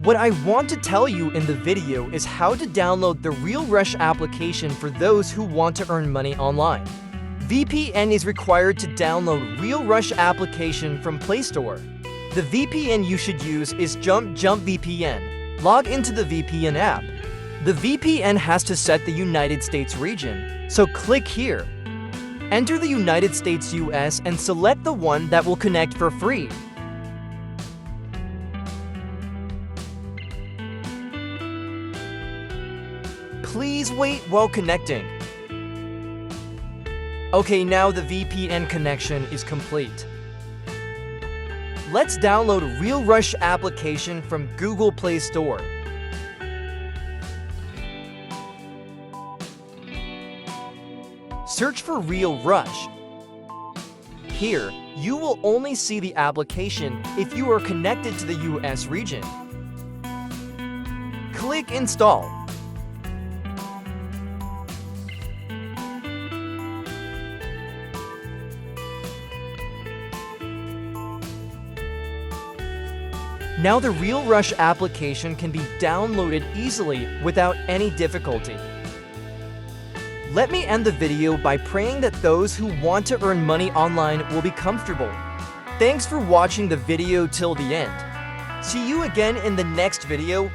What I want to tell you in the video is how to download the RealRush application for those who want to earn money online. VPN is required to download RealRush application from Play Store. The VPN you should use is JumpVPN. Log into the VPN app. The VPN has to set the United States region, so click here. Enter the United States US and select the one that will connect for free. Please wait while connecting. Okay, now the VPN connection is complete. Let's download RealRush application from Google Play Store. Search for RealRush. Here, you will only see the application if you are connected to the US region. Click Install. Now the RealRush application can be downloaded easily without any difficulty. Let me end the video by praying that those who want to earn money online will be comfortable. Thanks for watching the video till the end. See you again in the next video.